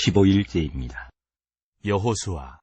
15일째입니다. 여호수아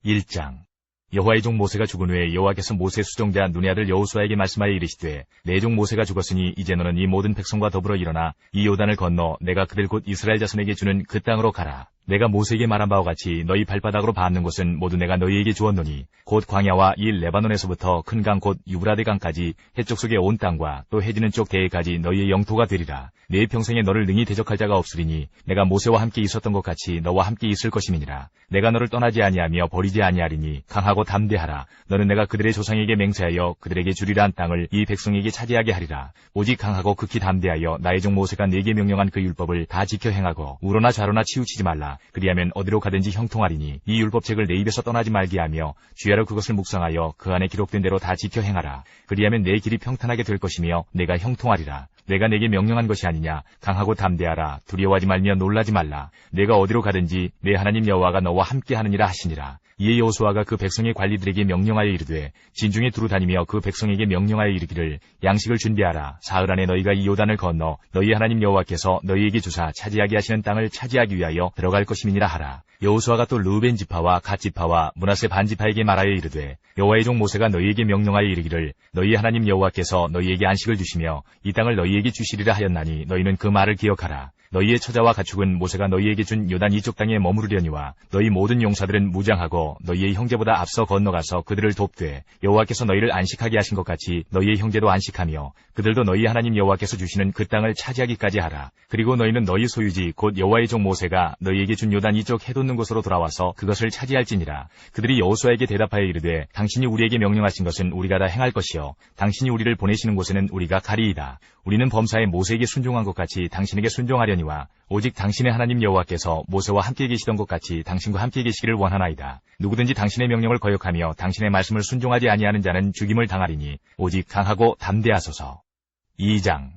1장. 여호와의 종 모세가 죽은 후에 여호와께서 모세 수종자 눈의 아들 여호수아에게 말씀하여 이르시되 내 종 모세가 죽었으니 이제 너는 이 모든 백성과 더불어 일어나 이 요단을 건너 내가 그들 곧 이스라엘 자손에게 주는 그 땅으로 가라. 내가 모세에게 말한 바와 같이 너희 발바닥으로 닿는 곳은 모두 내가 너희에게 주었노니 곧 광야와 이 레바논에서부터 큰 강 곧 유브라데 강까지 해쪽 속의 온 땅과 또 해지는 쪽 대해까지 너희의 영토가 되리라. 내 평생에 너를 능히 대적할 자가 없으리니 내가 모세와 함께 있었던 것 같이 너와 함께 있을 것임이니라. 내가 너를 떠나지 아니하며 버리지 아니하리니 강하고 담대하라. 너는 내가 그들의 조상에게 맹세하여 그들에게 주리라 한 땅을 이 백성에게 차지하게 하리라. 오직 강하고 극히 담대하여 나의 종 모세가 네게 명령한 그 율법을 다 지켜 행하고 우로나 좌로나 치우치지 말라. 그리하면 어디로 가든지 형통하리니 이 율법책을 내 입에서 떠나지 말게 하며 주야로 그것을 묵상하여 그 안에 기록된 대로 다 지켜 행하라. 그리하면 내 길이 평탄하게 될 것이며 내가 형통하리라. 내가 내게 명령한 것이 아니냐. 강하고 담대하라. 두려워하지 말며 놀라지 말라. 내가 어디로 가든지 내 하나님 여호와가 너와 함께 하느니라 하시니라. 이에 여호수아가 그 백성의 관리들에게 명령하여 이르되 진중에 두루 다니며 그 백성에게 명령하여 이르기를 양식을 준비하라. 사흘 안에 너희가 이 요단을 건너 너희 하나님 여호와께서 너희에게 주사 차지하게 하시는 땅을 차지하기 위하여 들어갈 것임이니라 하라. 여호수아가 또 르우벤 지파와 갓 지파와 므낫세 반 지파에게 말하여 이르되 여호와의 종 모세가 너희에게 명령하여 이르기를 너희 하나님 여호와께서 너희에게 안식을 주시며 이 땅을 너희에게 주시리라 하였나니 너희는 그 말을 기억하라. 너희의 처자와 가축은 모세가 너희에게 준 요단 이쪽 땅에 머무르려니와 너희 모든 용사들은 무장하고 너희의 형제보다 앞서 건너가서 그들을 돕되 여호와께서 너희를 안식하게 하신 것 같이 너희의 형제도 안식하며 그들도 너희 하나님 여호와께서 주시는 그 땅을 차지하기까지 하라. 그리고 너희는 너희 소유지 곧 여호와의 종 모세가 너희에게 준 요단 이쪽 해돋는 곳으로 돌아와서 그것을 차지할지니라. 그들이 여호수아에게 대답하여 이르되 당신이 우리에게 명령하신 것은 우리가 다 행할 것이요 당신이 우리를 보내시는 곳에는 우리가 가리이다. 우리는 범사에 모세에게 순종한 것 같이 당신에게 순종하려니와 오직 당신의 하나님 여호와께서 모세와 함께 계시던 것 같이 당신과 함께 계시기를 원하나이다. 누구든지 당신의 명령을 거역하며 당신의 말씀을 순종하지 아니하는 자는 죽임을 당하리니 오직 강하고 담대하소서. 2장.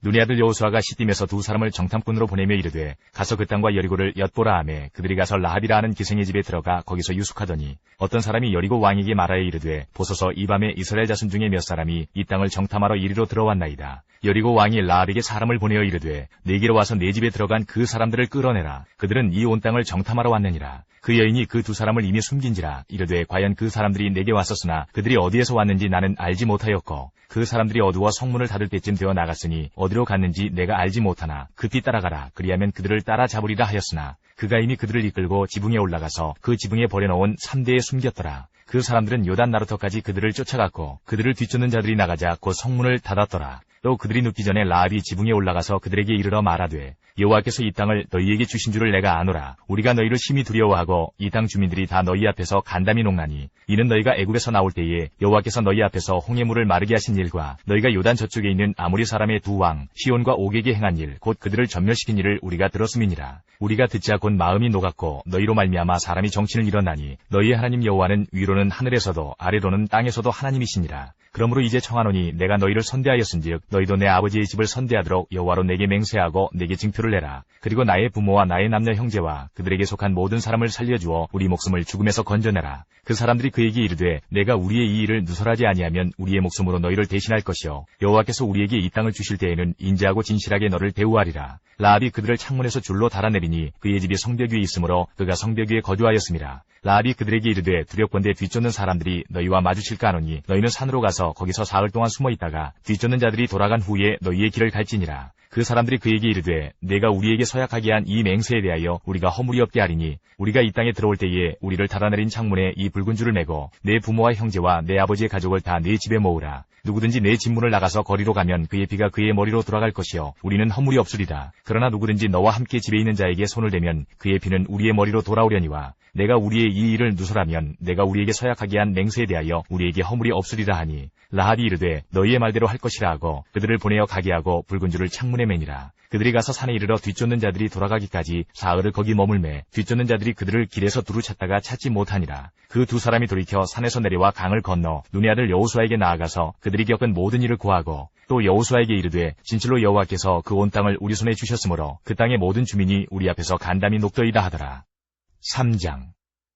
눈의 아들 여호수아가 시딤에서 두 사람을 정탐꾼으로 보내며 이르되 가서 그 땅과 여리고를 엿보라 하매 그들이 가서 라합이라 하는 기생의 집에 들어가 거기서 유숙하더니 어떤 사람이 여리고 왕에게 말하여 이르되 보소서 이 밤에 이스라엘 자손 중에 몇 사람이 이 땅을 정탐하러 이리로 들어왔나이다. 여리고 왕이 라합에게 사람을 보내어 이르되 내게로 와서 내 집에 들어간 그 사람들을 끌어내라. 그들은 이 온 땅을 정탐하러 왔느니라. 그 여인이 그 두 사람을 이미 숨긴지라. 이르되 과연 그 사람들이 내게 왔었으나 그들이 어디에서 왔는지 나는 알지 못하였고 그 사람들이 어두워 성문을 닫을 때쯤 되어 나갔으니 어디로 갔는지 내가 알지 못하나 급히 따라가라. 그리하면 그들을 따라잡으리라 하였으나 그가 이미 그들을 이끌고 지붕에 올라가서 그 지붕에 버려놓은 삼대에 숨겼더라. 그 사람들은 요단 나루터까지 그들을 쫓아갔고 그들을 뒤쫓는 자들이 나가자 곧 성문을 닫았더라. 또 그들이 눕기 전에 라합이 지붕에 올라가서 그들에게 이르러 말하되 여호와께서 이 땅을 너희에게 주신 줄을 내가 아노라. 우리가 너희를 심히 두려워하고 이 땅 주민들이 다 너희 앞에서 간담이 녹나니 이는 너희가 애굽에서 나올 때에 여호와께서 너희 앞에서 홍해 물을 마르게 하신 일과 너희가 요단 저쪽에 있는 아모리 사람의 두 왕 시온과 옥에게 행한 일 곧 그들을 전멸시킨 일을 우리가 들었음이니라. 우리가 듣자 곧 마음이 녹았고 너희로 말미암아 사람이 정신을 잃었나니 너희의 하나님 여호와는 위로는 하늘에서도 아래로는 땅에서도 하나님이시니라. 그러므로 이제 청하노니 내가 너희를 선대하였은즉 너희도 내 아버지의 집을 선대하도록 여호와로 내게 맹세하고 내게 징표를 내라. 그리고 나의 부모와 나의 남녀 형제와 그들에게 속한 모든 사람을 살려주어 우리 목숨을 죽음에서 건져내라. 그 사람들이 그에게 이르되 내가 우리의 이 일을 누설하지 아니하면 우리의 목숨으로 너희를 대신할 것이요 여호와께서 우리에게 이 땅을 주실 때에는 인자하고 진실하게 너를 대우하리라. 라합이 그들을 창문에서 줄로 달아내리니 그의 집이 성벽 위에 있으므로 그가 성벽 위에 거주하였음이라. 라합이 그들에게 이르되 두렵건대 뒤쫓는 사람들이 너희와 마주칠까 하노니 너희는 산으로 가서 거기서 사흘 동안 숨어 있다가 뒤쫓는 자들이 돌아간 후에 너희의 길을 갈지니라. 그 사람들이 그에게 이르되 내가 우리에게 서약하게 한 이 맹세에 대하여 우리가 허물이 없게 하리니 우리가 이 땅에 들어올 때에 우리를 달아내린 창문에 이 붉은 줄을 매고 내 부모와 형제와 내 아버지의 가족을 다 내 집에 모으라. 누구든지 내 집문을 나가서 거리로 가면 그의 피가 그의 머리로 돌아갈 것이요 우리는 허물이 없으리라. 그러나 누구든지 너와 함께 집에 있는 자에게 손을 대면 그의 피는 우리의 머리로 돌아오려니와 내가 우리의 이 일을 누설하면 내가 우리에게 서약하게 한 맹세에 대하여 우리에게 허물이 없으리라 하니 라합이 이르되 너희의 말대로 할 것이라 하고 그들을 보내어 가게 하고 붉은 줄을 창문에 매니라. 그들이 가서 산에 이르러 뒤쫓는 자들이 돌아가기까지 사흘을 거기 머물매 뒤쫓는 자들이 그들을 길에서 두루 찾다가 찾지 못하니라. 그 두 사람이 돌이켜 산에서 내려와 강을 건너 눈의 아들 여호수아에게 나아가서 그들이 겪은 모든 일을 고하고 또 여호수아에게 이르되 진실로 여호와께서 그 온 땅을 우리 손에 주셨으므로 그 땅의 모든 주민이 우리 앞에서 간담이 녹더이다 하더라. 3장.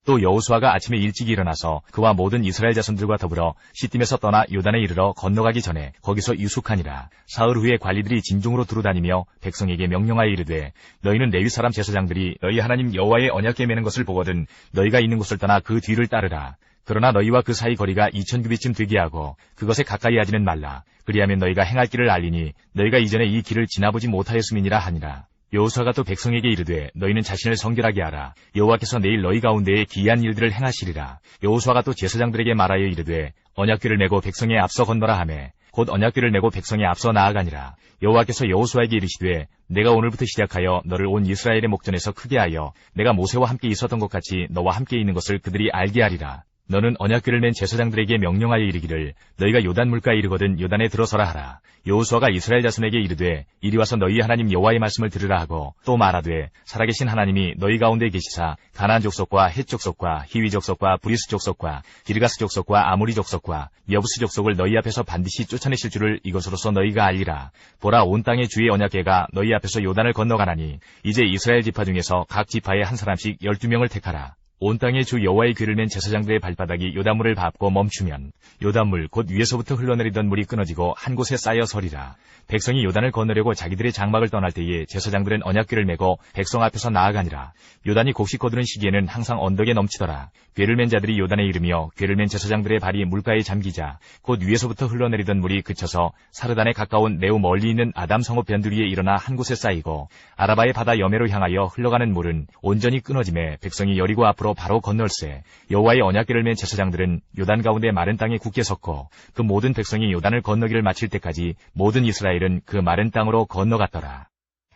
또 여호수아가 아침에 일찍 일어나서 그와 모든 이스라엘 자손들과 더불어 시딤에서 떠나 요단에 이르러 건너가기 전에 거기서 유숙하니라. 사흘 후에 관리들이 진중으로 두루다니며 백성에게 명령하여 이르되 너희는 레위 사람 제사장들이 너희 하나님 여호와의 언약궤 매는 것을 보거든 너희가 있는 곳을 떠나 그 뒤를 따르라. 그러나 너희와 그 사이 거리가 2000규빗쯤 되게 하고 그것에 가까이 하지는 말라. 그리하면 너희가 행할 길을 알리니 너희가 이전에 이 길을 지나보지 못하였음이니라 하니라. 여호수아가 또 백성에게 이르되 너희는 자신을 성결하게 하라. 여호와께서 내일 너희 가운데에 기이한 일들을 행하시리라. 여호수아가 또 제사장들에게 말하여 이르되 언약궤를 메고 백성에 앞서 건너라 하매 곧 언약궤를 메고 백성에 앞서 나아가니라. 여호와께서 여호수아에게 이르시되 내가 오늘부터 시작하여 너를 온 이스라엘의 목전에서 크게 하여 내가 모세와 함께 있었던 것 같이 너와 함께 있는 것을 그들이 알게 하리라. 너는 언약궤를 맨 제사장들에게 명령하여 이르기를 너희가 요단 물가에 이르거든 요단에 들어서라 하라. 여호수아가 이스라엘 자손에게 이르되 이리 와서 너희 하나님 여호와의 말씀을 들으라 하고 또 말하되 살아계신 하나님이 너희 가운데 계시사 가나안 족속과 헷 족속과 히위 족속과 브리스 족속과 기르가스 족속과 아모리 족속과 여부스 족속을 너희 앞에서 반드시 쫓아내실 줄을 이것으로서 너희가 알리라. 보라 온 땅의 주의 언약궤가 너희 앞에서 요단을 건너가나니 이제 이스라엘 지파 중에서 각 지파에 한 사람씩 12명을 택하라. 온 땅의 주 여호와의 궤를 맨 제사장들의 발바닥이 요단물을 밟고 멈추면 요단물 곧 위에서부터 흘러내리던 물이 끊어지고 한 곳에 쌓여 서리라. 백성이 요단을 건너려고 자기들의 장막을 떠날 때에 제사장들은 언약궤를 메고 백성 앞에서 나아가니라. 요단이 곡식 거두는 시기에는 항상 언덕에 넘치더라. 궤를 맨 자들이 요단에 이르며 궤를 맨 제사장들의 발이 물가에 잠기자 곧 위에서부터 흘러내리던 물이 그쳐서 사르단에 가까운 매우 멀리 있는 아담 성읍 변두리에 일어나 한 곳에 쌓이고 아라바의 바다 여매로 향하여 흘러가는 물은 온전히 끊어짐에 백성이 여리고 앞으로 바로 건널세. 여호와의 언약궤를 맨 제사장들은 요단 가운데 마른 땅에 굳게 섰고 그 모든 백성이 요단을 건너기를 마칠 때까지 모든 이스라엘은 그 마른 땅으로 건너갔더라.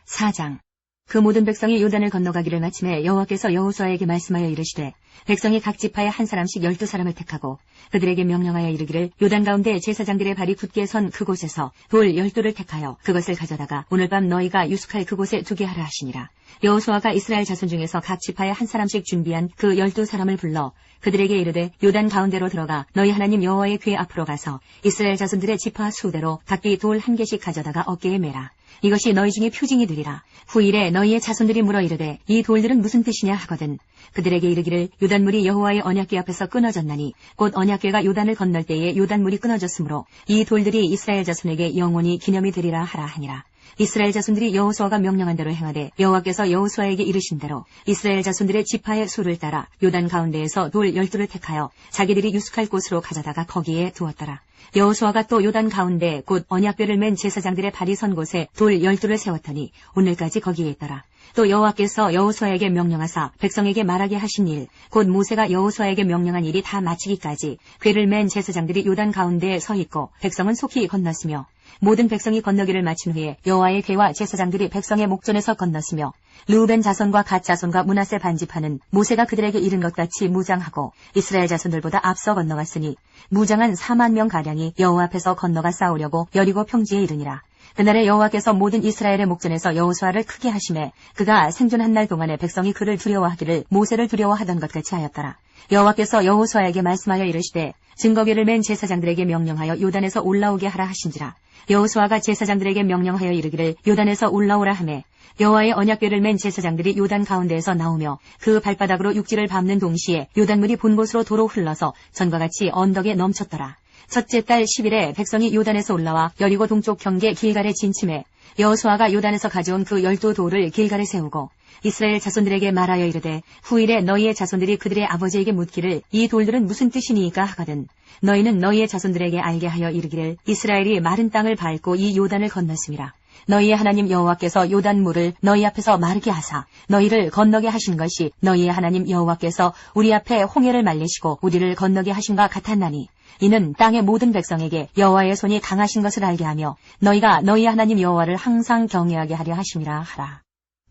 4장. 그 모든 백성이 요단을 건너가기를 마침에 여호와께서 여호수아에게 말씀하여 이르시되 백성이 각 지파에 한 사람씩 12사람을 택하고 그들에게 명령하여 이르기를 요단 가운데 제사장들의 발이 굳게 선 그곳에서 돌 12를 택하여 그것을 가져다가 오늘 밤 너희가 유숙할 그곳에 두게 하라 하시니라. 여호수아가 이스라엘 자손 중에서 각 지파에 한 사람씩 준비한 그 12사람을 불러 그들에게 이르되 요단 가운데로 들어가 너희 하나님 여호와의 궤 앞으로 가서 이스라엘 자손들의 지파 수대로 각기 돌 한 개씩 가져다가 어깨에 매라. 이것이 너희 중에 표징이 되리라. 후일에 너희의 자손들이 물어 이르되 이 돌들은 무슨 뜻이냐 하거든 그들에게 이르기를 요단물이 여호와의 언약궤 앞에서 끊어졌나니 곧 언약궤가 요단을 건널 때에 요단물이 끊어졌으므로 이 돌들이 이스라엘 자손에게 영원히 기념이 되리라 하라 하니라. 이스라엘 자손들이 여호수아가 명령한 대로 행하되 여호와께서 여호수아에게 이르신 대로 이스라엘 자손들의 지파의 수를 따라 요단 가운데에서 돌 12를 택하여 자기들이 유숙할 곳으로 가져다가 거기에 두었더라. 여호수아가 또 요단 가운데 곧 언약궤를 맨 제사장들의 발이 선 곳에 돌 12를 세웠더니 오늘까지 거기에 있더라. 또 여호와께서 여호수아에게 명령하사 백성에게 말하게 하신 일 곧 모세가 여호수아에게 명령한 일이 다 마치기까지 궤를 맨 제사장들이 요단 가운데에 서 있고 백성은 속히 건넜으며 모든 백성이 건너기를 마친 후에 여호와의 궤와 제사장들이 백성의 목전에서 건넜으며 르우벤 자손과 갓 자손과 므낫세 반지파는 모세가 그들에게 이른 것 같이 무장하고 이스라엘 자손들보다 앞서 건너갔으니 무장한 4만 명 가량이 여호와 앞에서 건너가 싸우려고 여리고 평지에 이르니라. 그날에 여호와께서 모든 이스라엘의 목전에서 여호수아를 크게 하심에 그가 생존한 날 동안에 백성이 그를 두려워하기를 모세를 두려워하던 것 같이 하였더라. 여호와께서 여호수아에게 말씀하여 이르시되 증거궤를 맨 제사장들에게 명령하여 요단에서 올라오게 하라 하신지라. 여호수아가 제사장들에게 명령하여 이르기를 요단에서 올라오라 하매 여호와의 언약궤를 맨 제사장들이 요단 가운데에서 나오며 그 발바닥으로 육지를 밟는 동시에 요단물이 본 곳으로 도로 흘러서 전과 같이 언덕에 넘쳤더라. 첫째 달 10일에 백성이 요단에서 올라와 여리고 동쪽 경계 길갈에 진침해 여호수아가 요단에서 가져온 그 12돌을 길갈에 세우고 이스라엘 자손들에게 말하여 이르되 후일에 너희의 자손들이 그들의 아버지에게 묻기를 이 돌들은 무슨 뜻이니까 하거든 너희는 너희의 자손들에게 알게 하여 이르기를 이스라엘이 마른 땅을 밟고 이 요단을 건넜음이라. 너희의 하나님 여호와께서 요단물을 너희 앞에서 마르게 하사 너희를 건너게 하신 것이 너희의 하나님 여호와께서 우리 앞에 홍해를 말리시고 우리를 건너게 하신과 같았나니 이는 땅의 모든 백성에게 여호와의 손이 강하신 것을 알게 하며 너희가 너희 하나님 여호와를 항상 경외하게 하려 하심이라 하라.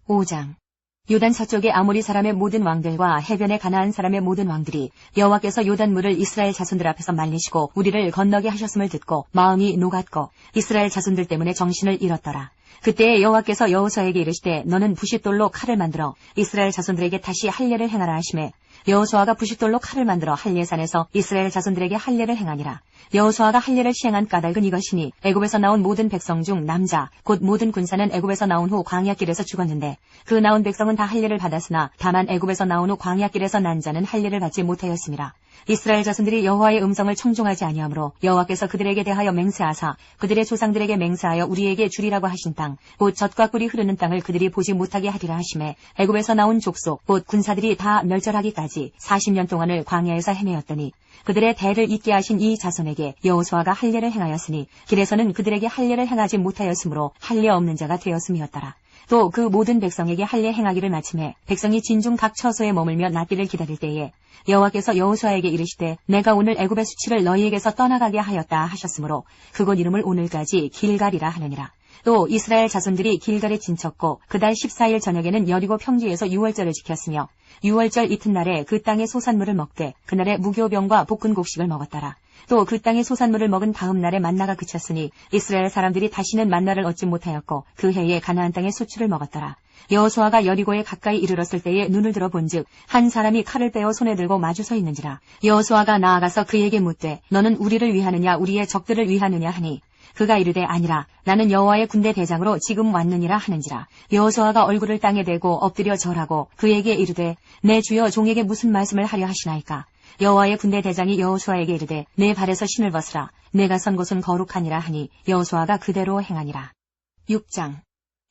5장. 요단 서쪽의 아모리 사람의 모든 왕들과 해변의 가나안 사람의 모든 왕들이 여호와께서 요단물을 이스라엘 자손들 앞에서 말리시고 우리를 건너게 하셨음을 듣고 마음이 녹았고 이스라엘 자손들 때문에 정신을 잃었더라. 그때 여호와께서 여호수아에게 이르시되 너는 부싯돌로 칼을 만들어 이스라엘 자손들에게 다시 할례를 행하라 하시매 여호수아가 부싯돌로 칼을 만들어 할례산에서 이스라엘 자손들에게 할례를 행하니라. 여호수아가 할례를 시행한 까닭은 이것이니 애굽에서 나온 모든 백성 중 남자 곧 모든 군사는 애굽에서 나온 후 광야길에서 죽었는데 그 나온 백성은 다 할례를 받았으나 다만 애굽에서 나온 후 광야길에서 난 자는 할례를 받지 못하였습니다. 이스라엘 자손들이 여호와의 음성을 청종하지 아니하므로 여호와께서 그들에게 대하여 맹세하사 그들의 조상들에게 맹세하여 우리에게 주리라고 하신 땅 곧 젖과 꿀이 흐르는 땅을 그들이 보지 못하게 하리라 하시매 애굽에서 나온 족속 곧 군사들이 다 멸절하기까지 40년 동안을 광야에서 헤매었더니 그들의 대를 잇게 하신 이 자손에게 여호수아가 할례를 행하였으니 길에서는 그들에게 할례를 행하지 못하였으므로 할례 없는 자가 되었음이었더라. 또 그 모든 백성에게 할례 행하기를 마침에 백성이 진중 각 처소에 머물며 낫기를 기다릴 때에 여호와께서 여호수아에게 이르시되 내가 오늘 애굽의 수치를 너희에게서 떠나가게 하였다 하셨으므로 그곳 이름을 오늘까지 길갈이라 하느니라. 또 이스라엘 자손들이 길갈에 진쳤고 그달 14일 저녁에는 여리고 평지에서 유월절을 지켰으며 유월절 이튿날에 그 땅의 소산물을 먹되 그날에 무교병과 볶은 곡식을 먹었더라. 또 그 땅의 소산물을 먹은 다음 날에 만나가 그쳤으니 이스라엘 사람들이 다시는 만나를 얻지 못하였고 그 해에 가나안 땅의 소출을 먹었더라. 여호수아가 여리고에 가까이 이르렀을 때에 눈을 들어 본즉 한 사람이 칼을 빼어 손에 들고 마주 서 있는지라. 여호수아가 나아가서 그에게 묻되 너는 우리를 위하느냐 우리의 적들을 위하느냐 하니 그가 이르되 아니라 나는 여호와의 군대 대장으로 지금 왔느니라 하는지라. 여호수아가 얼굴을 땅에 대고 엎드려 절하고 그에게 이르되 내 주여 종에게 무슨 말씀을 하려 하시나이까. 여호와의 군대 대장이 여호수아에게 이르되 내 발에서 신을 벗으라. 내가 선 곳은 거룩하니라 하니 여호수아가 그대로 행하니라. 6장.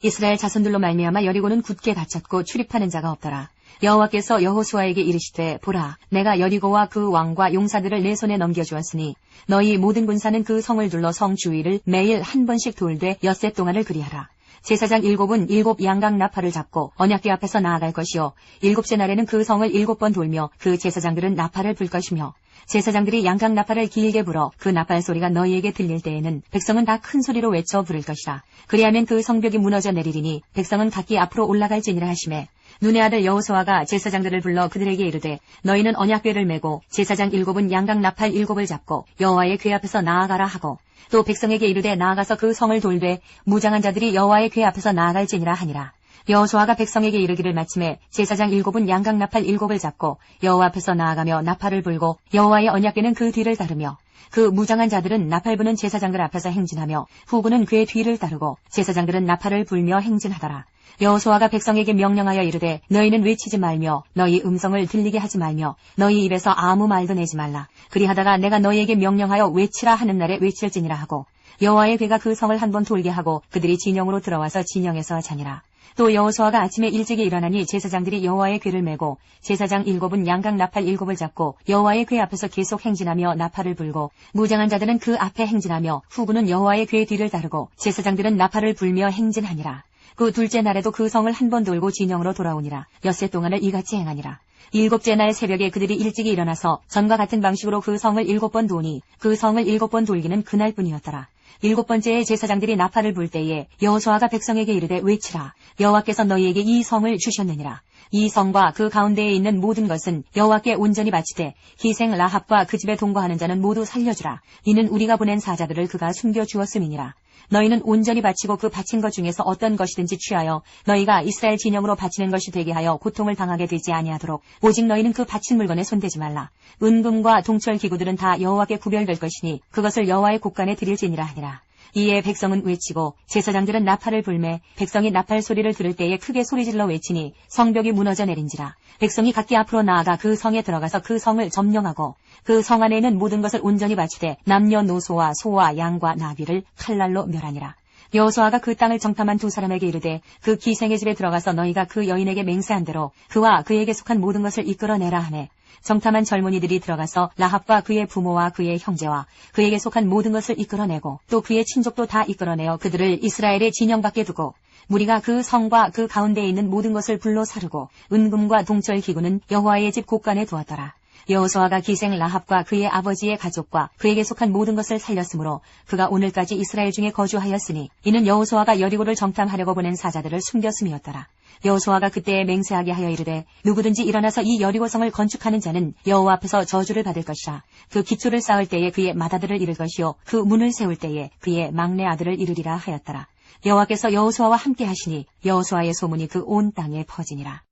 이스라엘 자손들로 말미암아 여리고는 굳게 닫혔고 출입하는 자가 없더라. 여호와께서 여호수아에게 이르시되 보라 내가 여리고와 그 왕과 용사들을 내 손에 넘겨주었으니 너희 모든 군사는 그 성을 둘러 성 주위를 매일 한 번씩 돌되 엿새 동안을 그리하라. 제사장 7은 7 양각 나팔을 잡고 언약궤 앞에서 나아갈 것이요 7째 날에는 그 성을 7번 돌며 그 제사장들은 나팔을 불 것이며 제사장들이 양각 나팔을 길게 불어 그 나팔 소리가 너희에게 들릴 때에는 백성은 다 큰 소리로 외쳐 부를 것이라. 그리하면 그 성벽이 무너져 내리리니 백성은 각기 앞으로 올라갈지니라 하시매 눈의 아들 여호수아가 제사장들을 불러 그들에게 이르되 너희는 언약궤를 메고 제사장 7은 양각 나팔 7을 잡고 여호와의 궤 앞에서 나아가라 하고 또 백성에게 이르되 나아가서 그 성을 돌되 무장한 자들이 여호와의 궤 앞에서 나아갈지니라 하니라. 여호수아가 백성에게 이르기를 마침에 제사장 7은 양각 나팔 7을 잡고 여호와 앞에서 나아가며 나팔을 불고 여호와의 언약궤는 그 뒤를 따르며 그 무장한 자들은 나팔 부는 제사장들 앞에서 행진하며 후군은 그의 뒤를 따르고 제사장들은 나팔을 불며 행진하더라. 여호수아가 백성에게 명령하여 이르되 너희는 외치지 말며 너희 음성을 들리게 하지 말며 너희 입에서 아무 말도 내지 말라. 그리하다가 내가 너희에게 명령하여 외치라 하는 날에 외칠지니라 하고 여호와의 궤가 그 성을 한번 돌게 하고 그들이 진영으로 들어와서 진영에서 자니라. 또 여호수아가 아침에 일찍이 일어나니 제사장들이 여호와의 궤를 메고 제사장 7은 양각 나팔 7을 잡고 여호와의 궤 앞에서 계속 행진하며 나팔을 불고 무장한 자들은 그 앞에 행진하며 후군은 여호와의 궤 뒤를 따르고 제사장들은 나팔을 불며 행진하니라. 그 둘째 날에도 그 성을 한 번 돌고 진영으로 돌아오니라. 엿새 동안을 이같이 행하니라. 7째 날 새벽에 그들이 일찍이 일어나서 전과 같은 방식으로 그 성을 7번 도니 그 성을 7번 돌기는 그날뿐이었더라. 7번째에 제사장들이 나팔을 불 때에 여호수아가 백성에게 이르되 외치라. 여호와께서 너희에게 이 성을 주셨느니라. 이 성과 그 가운데에 있는 모든 것은 여호와께 온전히 바치되 희생 라합과 그 집에 동거하는 자는 모두 살려주라. 이는 우리가 보낸 사자들을 그가 숨겨주었음이니라. 너희는 온전히 바치고 그 바친 것 중에서 어떤 것이든지 취하여 너희가 이스라엘 진영으로 바치는 것이 되게 하여 고통을 당하게 되지 아니하도록 오직 너희는 그 바친 물건에 손대지 말라. 은금과 동철 기구들은 다 여호와께 구별될 것이니 그것을 여호와의 곳간에 드릴지니라 하니라. 이에 백성은 외치고 제사장들은 나팔을 불매 백성이 나팔 소리를 들을 때에 크게 소리질러 외치니 성벽이 무너져 내린지라. 백성이 각기 앞으로 나아가 그 성에 들어가서 그 성을 점령하고 그 성 안에 있는 모든 것을 온전히 바치되 남녀노소와 소와 양과 나귀를 칼날로 멸하니라. 여호수아가 그 땅을 정탐한 두 사람에게 이르되 그 기생의 집에 들어가서 너희가 그 여인에게 맹세한 대로 그와 그에게 속한 모든 것을 이끌어내라 하매 정탐한 젊은이들이 들어가서 라합과 그의 부모와 그의 형제와 그에게 속한 모든 것을 이끌어내고 또 그의 친족도 다 이끌어내어 그들을 이스라엘의 진영 밖에 두고 무리가 그 성과 그 가운데에 있는 모든 것을 불로 사르고 은금과 동철 기구는 여호와의 집 곳간에 두었더라. 여호수아가 기생 라합과 그의 아버지의 가족과 그에게 속한 모든 것을 살렸으므로 그가 오늘까지 이스라엘 중에 거주하였으니 이는 여호수아가 여리고를 정탐하려고 보낸 사자들을 숨겼음이었더라. 여호수아가 그때에 맹세하게 하여 이르되 누구든지 일어나서 이 여리고성을 건축하는 자는 여호와 앞에서 저주를 받을 것이라. 그 기초를 쌓을 때에 그의 맏아들을 이룰 것이요 그 문을 세울 때에 그의 막내 아들을 이루리라 하였더라. 여호와께서 여호수아와 함께 하시니 여호수아의 소문이 그 온 땅에 퍼지니라.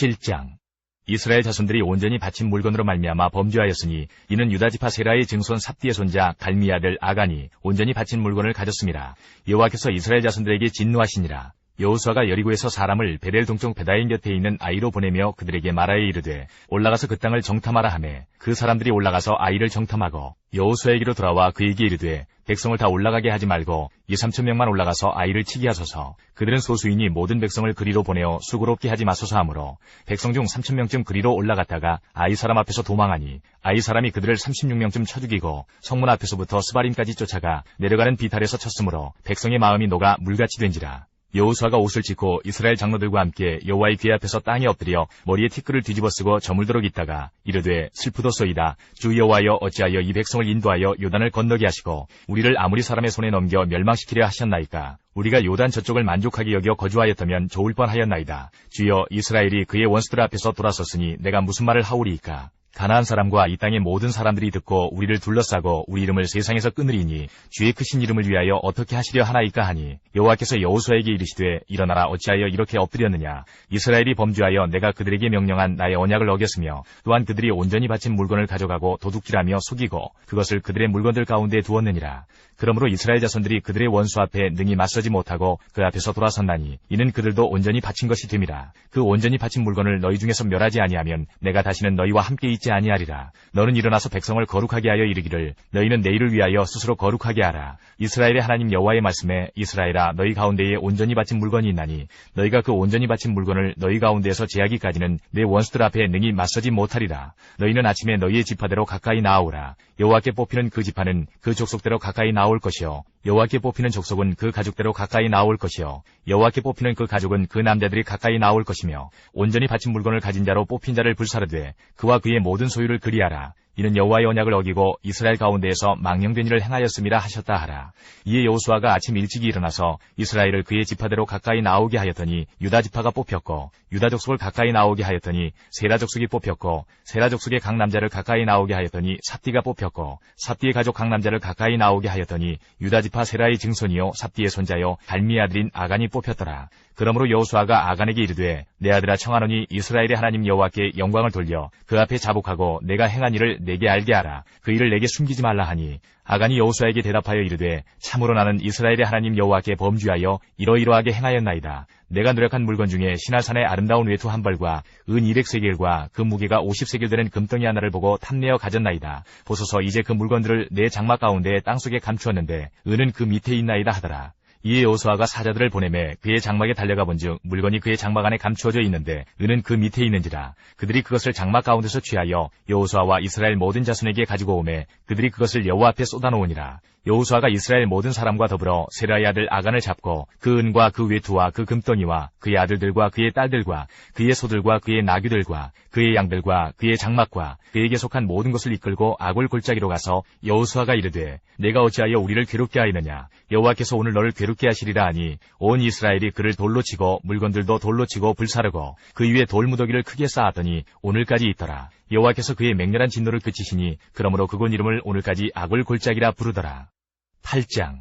7장. 이스라엘 자손들이 온전히 바친 물건으로 말미암아 범죄하였으니 이는 유다지파 세라의 증손 삽디의 손자 갈미 아들 아간이 온전히 바친 물건을 가졌습니다. 여호와께서 이스라엘 자손들에게 진노하시니라. 여호수아가 여리고에서 사람을 베델 동쪽 베다인 곁에 있는 아이로 보내며 그들에게 말하여 이르되 올라가서 그 땅을 정탐하라 하매 그 사람들이 올라가서 아이를 정탐하고 여호수아에게로 돌아와 그에게 이르되 백성을 다 올라가게 하지 말고 2-3천 명만 올라가서 아이를 치게 하소서. 그들은 소수이니 모든 백성을 그리로 보내어 수고롭게 하지 마소서 하므로 백성 중 3,000명쯤 그리로 올라갔다가 아이 사람 앞에서 도망하니 아이 사람이 그들을 36명쯤 쳐 죽이고 성문 앞에서부터 스바림까지 쫓아가 내려가는 비탈에서 쳤으므로 백성의 마음이 녹아 물같이 된지라. 여호수아가 옷을 찢고 이스라엘 장로들과 함께 여호와의 궤 앞에서 땅에 엎드려 머리에 티끌을 뒤집어 쓰고 저물도록 있다가 이르되 슬프도소이다. 주 여호와여 어찌하여 이 백성을 인도하여 요단을 건너게 하시고 우리를 아무리 사람의 손에 넘겨 멸망시키려 하셨나이까. 우리가 요단 저쪽을 만족하게 여겨 거주하였다면 좋을 뻔하였나이다. 주여 이스라엘이 그의 원수들 앞에서 돌아섰으니 내가 무슨 말을 하오리이까. 가나안 사람과 이 땅의 모든 사람들이 듣고 우리를 둘러싸고 우리 이름을 세상에서 끊으리니 주의 크신 이름을 위하여 어떻게 하시려 하나이까 하니 여호와께서 여호수아에게 이르시되 일어나라 어찌하여 이렇게 엎드렸느냐. 이스라엘이 범죄하여 내가 그들에게 명령한 나의 언약을 어겼으며 또한 그들이 온전히 바친 물건을 가져가고 도둑질하며 속이고 그것을 그들의 물건들 가운데 두었느니라. 그러므로 이스라엘 자손들이 그들의 원수 앞에 능히 맞서지 못하고 그 앞에서 돌아섰나니 이는 그들도 온전히 바친 것이 됨이라. 그 온전히 바친 물건을 너희 중에서 멸하지 아니하면 내가 다시는 너희와 함께 있지 아니하리라. 너는 일어나서 백성을 거룩하게 하여 이르기를 너희는 내일을 위하여 스스로 거룩하게 하라. 이스라엘의 하나님 여호와의 말씀에 이스라엘아 너희 가운데에 온전히 바친 물건이 있나니 너희가 그 온전히 바친 물건을 너희 가운데에서 제하기까지는 내 원수들 앞에 능히 맞서지 못하리라. 너희는 아침에 너희의 지파대로 가까이 나아오라. 여호와께 뽑히는 그 지파는 그 족속대로 가까이 나올 것이요 여호와께 뽑히는 족속은 그 가족대로 가까이 나올 것이요 여호와께 뽑히는 그 가족은 그 남자들이 가까이 나올 것이며 온전히 바친 물건을 가진 자로 뽑힌 자를 불사르되 그와 그의 모든 소유를 그리하라. 이는 여호와의 언약을 어기고 이스라엘 가운데에서 망령된 일을 행하였음이라 하셨다 하라. 이에 여호수아가 아침 일찍이 일어나서 이스라엘을 그의 지파대로 가까이 나오게 하였더니 유다 지파가 뽑혔고 유다 족속을 가까이 나오게 하였더니 세라 족속이 뽑혔고 세라 족속의 각 남자를 가까이 나오게 하였더니 삽디가 뽑혔고 삽디의 가족 각 남자를 가까이 나오게 하였더니 유다 지파 세라의 증손이요 삽디의 손자요 갈미의 아들인 아간이 뽑혔더라. 그러므로 여호수아가 아간에게 이르되 내 아들아 청하노니 이스라엘의 하나님 여호와께 영광을 돌려 그 앞에 자복하고 내가 행한 일을 내게 알게 하라. 그 일을 내게 숨기지 말라 하니 아간이 여호수아에게 대답하여 이르되 참으로 나는 이스라엘의 하나님 여호와께 범죄하여 이러이러하게 행하였나이다. 내가 노력한 물건 중에 시나산의 아름다운 외투 한 벌과 은 200세겔과 그 무게가 50세겔 되는 금덩이 하나를 보고 탐내어 가졌나이다. 보소서 이제 그 물건들을 내 장막 가운데 땅속에 감추었는데 은은 그 밑에 있나이다 하더라. 이에 여호수아가 사자들을 보내매 그의 장막에 달려가 본즉 물건이 그의 장막 안에 감추어져 있는데 은은 그 밑에 있는지라. 그들이 그것을 장막 가운데서 취하여 여호수아와 이스라엘 모든 자손에게 가지고 오매 그들이 그것을 여호와 앞에 쏟아놓으니라. 여호수아가 이스라엘 모든 사람과 더불어 세라의 아들 아간을 잡고 그 은과 그 외투와 그 금덩이와 그의 아들들과 그의 딸들과 그의 소들과 그의 나귀들과 그의 양들과 그의 장막과 그에게 속한 모든 것을 이끌고 아골 골짜기로 가서 여호수아가 이르되 내가 어찌하여 우리를 괴롭게 하였느냐. 여호와께서 오늘 너를 괴롭게 하시리라 하니 온 이스라엘이 그를 돌로 치고 물건들도 돌로 치고 불사르고 그 위에 돌무더기를 크게 쌓았더니 오늘까지 있더라. 여호와께서 그의 맹렬한 진노를 그치시니 그러므로 그곳 이름을 오늘까지 아골 골짜기라 부르더라. 8장.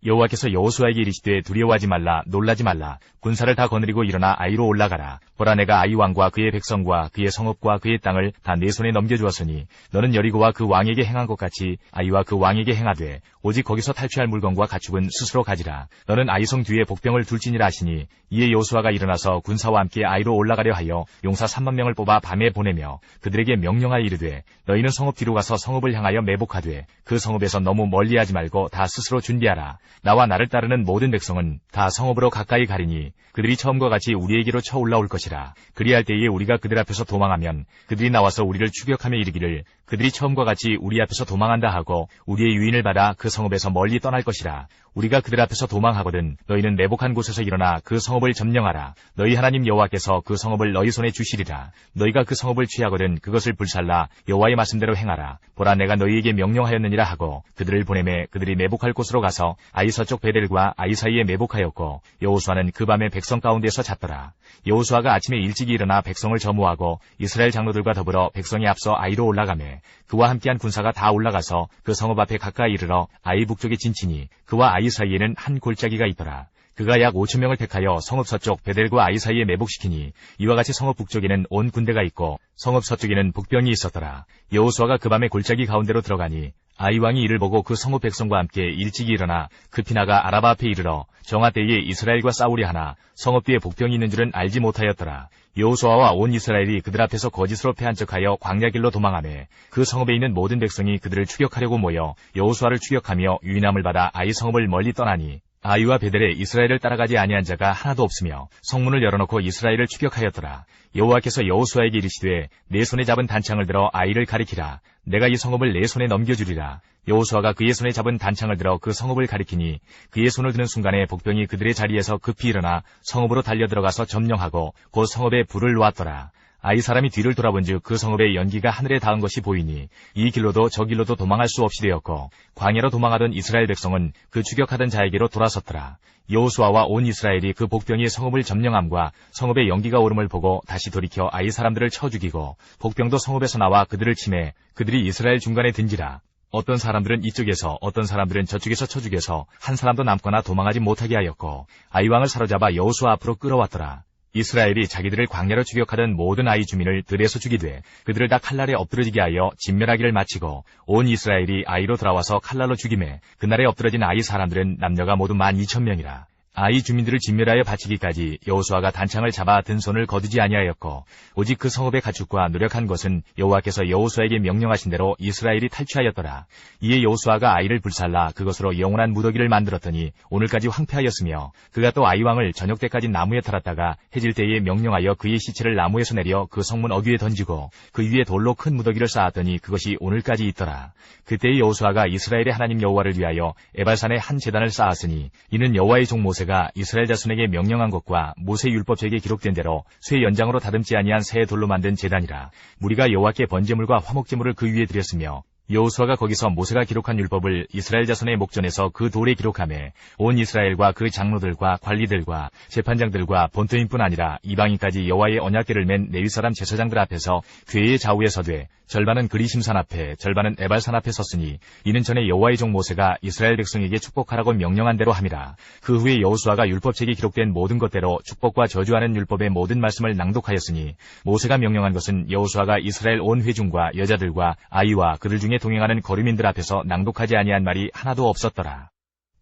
여호와께서 여호수아에게 이르시되 두려워하지 말라 놀라지 말라. 군사를 다 거느리고 일어나 아이로 올라가라. 보라 내가 아이 왕과 그의 백성과 그의 성읍과 그의 땅을 다 내 손에 넘겨주었으니 너는 여리고와 그 왕에게 행한 것 같이 아이와 그 왕에게 행하되 오직 거기서 탈취할 물건과 가축은 스스로 가지라. 너는 아이성 뒤에 복병을 둘지니라 하시니 이에 여호수아가 일어나서 군사와 함께 아이로 올라가려 하여 용사 3만 명을 뽑아 밤에 보내며 그들에게 명령하여 이르되 너희는 성읍 뒤로 가서 성읍을 향하여 매복하되 그 성읍에서 너무 멀리하지 말고 다 스스로 준비하라. 나와 나를 따르는 모든 백성은 다 성읍으로 가까이 가리니 그들이 처음과 같이 우리에게로 쳐 올라올 것이라. 그리할 때에 우리가 그들 앞에서 도망하면 그들이 나와서 우리를 추격하며 이르기를 그들이 처음과 같이 우리 앞에서 도망한다 하고 우리의 유인을 받아 그 성읍에서 멀리 떠날 것이라. 우리가 그들 앞에서 도망하거든 너희는 매복한 곳에서 일어나 그 성읍을 점령하라. 너희 하나님 여호와께서 그 성읍을 너희 손에 주시리라. 너희가 그 성읍을 취하거든 그것을 불살라 여호와의 말씀대로 행하라. 보라 내가 너희에게 명령하였느니라 하고 그들을 보내매 그들이 매복할 곳으로 가서 아이 서쪽 베델과 아이 사이에 매복하였고 여호수아는 그 밤에 백성 가운데서 잤더라. 여호수아가 아침에 일찍이 일어나 백성을 점호하고 이스라엘 장로들과 더불어 백성에 앞서 아이로 올라가매 그와 함께한 군사가 다 올라가서 그 성읍 앞에 가까이 이르러 아이 북쪽에 진치니 그와 아이 사이에는 한 골짜기가 있더라. 그가 약 5,000명을 택하여 성읍 서쪽 베델과 아이 사이에 매복시키니 이와 같이 성읍 북쪽에는 온 군대가 있고 성읍 서쪽에는 북병이 있었더라. 여호수아가 그 밤에 골짜기 가운데로 들어가니 아이 왕이 이를 보고 그 성읍 백성과 함께 일찍이 일어나 급히 나가 아라바 앞에 이르러 정하 때에 이스라엘과 싸우려 하나 성읍 뒤에 복병이 있는 줄은 알지 못하였더라. 여호수아와 온 이스라엘이 그들 앞에서 거짓으로 패한 척하여 광야길로 도망하매 그 성읍에 있는 모든 백성이 그들을 추격하려고 모여 여호수아를 추격하며 유인함을 받아 아이 성읍을 멀리 떠나니 아이와 베델에 이스라엘을 따라가지 아니한 자가 하나도 없으며 성문을 열어놓고 이스라엘을 추격하였더라. 여호와께서 여호수아에게 이르시되 내 손에 잡은 단창을 들어 아이를 가리키라. 내가 이 성읍을 내 손에 넘겨주리라. 여호수아가 그의 손에 잡은 단창을 들어 그 성읍을 가리키니 그의 손을 드는 순간에 복병이 그들의 자리에서 급히 일어나 성읍으로 달려들어가서 점령하고 곧 성읍에 불을 놓았더라. 아이 사람이 뒤를 돌아본즉 그 성읍의 연기가 하늘에 닿은 것이 보이니 이 길로도 저 길로도 도망할 수 없이 되었고 광야로 도망하던 이스라엘 백성은 그 추격하던 자에게로 돌아섰더라. 여호수아와 온 이스라엘이 그 복병이 성읍을 점령함과 성읍의 연기가 오름을 보고 다시 돌이켜 아이 사람들을 쳐 죽이고 복병도 성읍에서 나와 그들을 치매 그들이 이스라엘 중간에 든지라. 어떤 사람들은 이쪽에서 어떤 사람들은 저쪽에서 쳐 죽여서 한 사람도 남거나 도망하지 못하게 하였고 아이 왕을 사로잡아 여호수아 앞으로 끌어왔더라. 이스라엘이 자기들을 광야로 추격하던 모든 아이 주민을 들에서 죽이되 그들을 다 칼날에 엎드러지게 하여 진멸하기를 마치고 온 이스라엘이 아이로 돌아와서 칼날로 죽임에 그날에 엎드러진 아이 사람들은 남녀가 모두 12,000명이라. 아이 주민들을 진멸하여 바치기까지 여호수아가 단창을 잡아 든 손을 거두지 아니하였고 오직 그 성읍의 가축과 노력한 것은 여호와께서 여호수아에게 명령하신 대로 이스라엘이 탈취하였더라. 이에 여호수아가 아이를 불살라 그것으로 영원한 무더기를 만들었더니 오늘까지 황폐하였으며 그가 또 아이 왕을 저녁 때까지 나무에 달았다가 해질 때에 명령하여 그의 시체를 나무에서 내려 그 성문 어귀에 던지고 그 위에 돌로 큰 무더기를 쌓았더니 그것이 오늘까지 있더라. 그때의 여호수아가 이스라엘의 하나님 여호와를 위하여 에발산에 한 제단을 쌓았으니 이는 여호와의 종 모세가 이스라엘 자손에게 명령한 것과 모세 율법책에 기록된 대로 쇠 연장으로 다듬지 아니한 새 돌로 만든 제단이라. 무리가 여호와께 번제물과 화목제물을 그 위에 드렸으며 여호수아가 거기서 모세가 기록한 율법을 이스라엘 자손의 목전에서 그 돌에 기록하매 온 이스라엘과 그 장로들과 관리들과 재판장들과 본토인뿐 아니라 이방인까지 여호와의 언약궤를 맨 레위 사람 제사장들 앞에서 궤의 좌우에 서되 절반은 그리심산 앞에 절반은 에발산 앞에 섰으니 이는 전에 여호와의 종 모세가 이스라엘 백성에게 축복하라고 명령한 대로 함이라. 그 후에 여호수아가 율법책에 기록된 모든 것대로 축복과 저주하는 율법의 모든 말씀을 낭독하였으니 모세가 명령한 것은 여호수아가 이스라엘 온 회중과 여자들과 아이와 그들 중에 동행하는 거류민들 앞에서 낭독하지 아니한 말이 하나도 없었더라.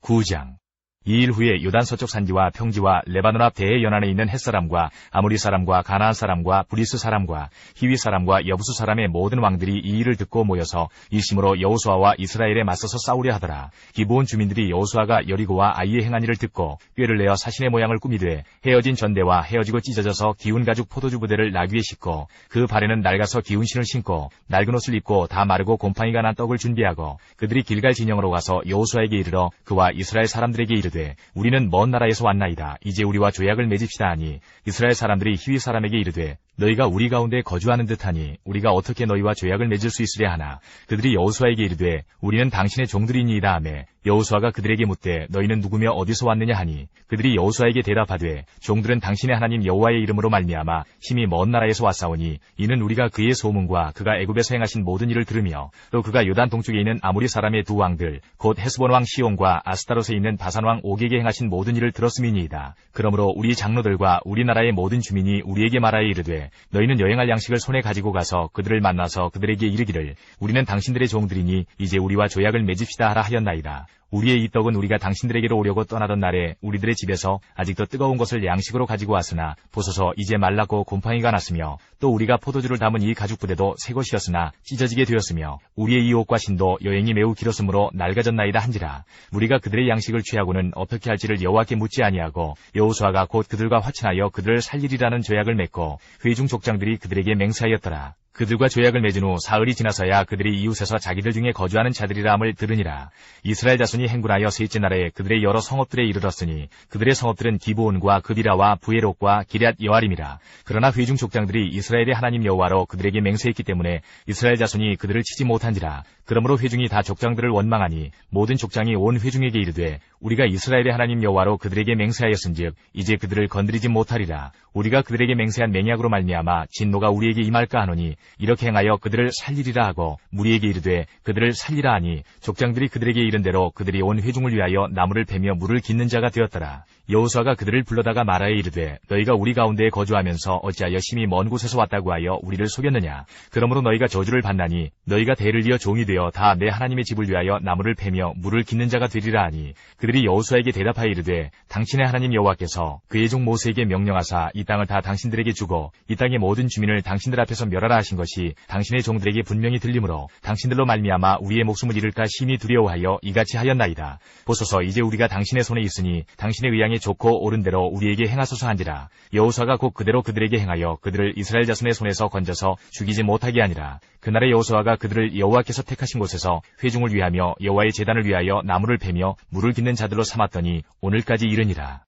9장. 이 일 후에 요단 서쪽 산지와 평지와 레바논 앞 대해 연안에 있는 햇사람과 아모리 사람과 가나안 사람과 브리스 사람과 히위 사람과 여부수 사람의 모든 왕들이 이 일을 듣고 모여서 일심으로 여호수아와 이스라엘에 맞서서 싸우려 하더라. 기브온 주민들이 여호수아가 여리고와 아이의 행한 일을 듣고 꾀를 내어 사신의 모양을 꾸미되 헤어진 전대와 헤어지고 찢어져서 기운 가죽 포도주 부대를 나귀에 싣고 그 발에는 낡아서 기운 신을 신고 낡은 옷을 입고 다 마르고 곰팡이가 난 떡을 준비하고 그들이 길갈 진영으로 가서 여호수아에게 이르러 그와 이스라엘 사람들에게 이르되 우리는 먼 나라에서 왔나이다. 이제 우리와 조약을 맺읍시다 하니 이스라엘 사람들이 히위 사람에게 이르되 너희가 우리 가운데 거주하는 듯하니 우리가 어떻게 너희와 조약을 맺을 수 있으랴 하나 그들이 여호수아에게 이르되 우리는 당신의 종들이니이다 하매 여호수아가 그들에게 묻되 너희는 누구며 어디서 왔느냐 하니 그들이 여호수아에게 대답하되 종들은 당신의 하나님 여호와의 이름으로 말미암아 심히 먼 나라에서 왔사오니 이는 우리가 그의 소문과 그가 애굽에서 행하신 모든 일을 들으며 또 그가 요단 동쪽에 있는 아모리 사람의 두 왕들 곧 헤스본 왕 시온과 아스타롯에 있는 바산 왕 옥에게 행하신 모든 일을 들었음이니이다. 그러므로 우리 장로들과 우리나라의 모든 주민이 우리에게 말하여 이르되 너희는 여행할 양식을 손에 가지고 가서 그들을 만나서 그들에게 이르기를 우리는 당신들의 종들이니 이제 우리와 조약을 맺읍시다 하라 하였나이다. 우리의 이 떡은 우리가 당신들에게로 오려고 떠나던 날에 우리들의 집에서 아직도 뜨거운 것을 양식으로 가지고 왔으나 보소서 이제 말랐고 곰팡이가 났으며 또 우리가 포도주를 담은 이 가죽 부대도 새 것이었으나 찢어지게 되었으며 우리의 이 옷과 신도 여행이 매우 길었으므로 낡아졌나이다 한지라. 우리가 그들의 양식을 취하고는 어떻게 할지를 여호와께 묻지 아니하고 여호수아가 곧 그들과 화친하여 그들을 살리리라는 조약을 맺고 회중 족장들이 그들에게 맹세하였더라. 그들과 조약을 맺은 후 사흘이 지나서야 그들이 이웃에서 자기들 중에 거주하는 자들이라 함을 들으니라. 이스라엘 자손이 행군하여 셋째 날에 그들의 여러 성읍들에 이르렀으니 그들의 성읍들은 기브온과 그비라와 부에롯과 기럇 여아림이라. 그러나 회중 족장들이 이스라엘의 하나님 여호와로 그들에게 맹세했기 때문에 이스라엘 자손이 그들을 치지 못한지라. 그러므로 회중이 다 족장들을 원망하니 모든 족장이 온 회중에게 이르되 우리가 이스라엘의 하나님 여호와로 그들에게 맹세하였은즉 이제 그들을 건드리지 못하리라. 우리가 그들에게 맹세한 맹약으로 말미암아 진노가 우리에게 임할까 하노니 이렇게 행하여 그들을 살리리라 하고 무리에게 이르되 그들을 살리라 하니 족장들이 그들에게 이른 대로 그들이 온 회중을 위하여 나무를 베며 물을 깃는 자가 되었더라. 여호수아가 그들을 불러다가 말하여 이르되 너희가 우리 가운데에 거주하면서 어찌하여 심히 먼 곳에서 왔다고 하여 우리를 속였느냐. 그러므로 너희가 저주를 받나니 너희가 대를 이어 종이 되어 다 내 하나님의 집을 위하여 나무를 패며 물을 깃는 자가 되리라 하니 그들이 여호수아에게 대답하여 이르되 당신의 하나님 여호와께서 그의 종 모세에게 명령하사 이 땅을 다 당신들에게 주고 이 땅의 모든 주민을 당신들 앞에서 멸하라 하신 것이 당신의 종들에게 분명히 들리므로 당신들로 말미암아 우리의 목숨을 잃을까 심히 두려워하여 이같이 하였나이다. 보소서 이제 우리가 당신의 손에 있으니 당신의 의향에 좋고 옳은 대로 우리에게 행하소서 한지라. 여호수아가 곧 그대로 그들에게 행하여 그들을 이스라엘 자손의 손에서 건져서 죽이지 못하게 하니라. 그날에 여호수아가 그들을 여호와께서 택하신 곳에서 회중을 위하며 여호와의 제단을 위하여 나무를 패며 물을 깃는 자들로 삼았더니 오늘까지 이르니라.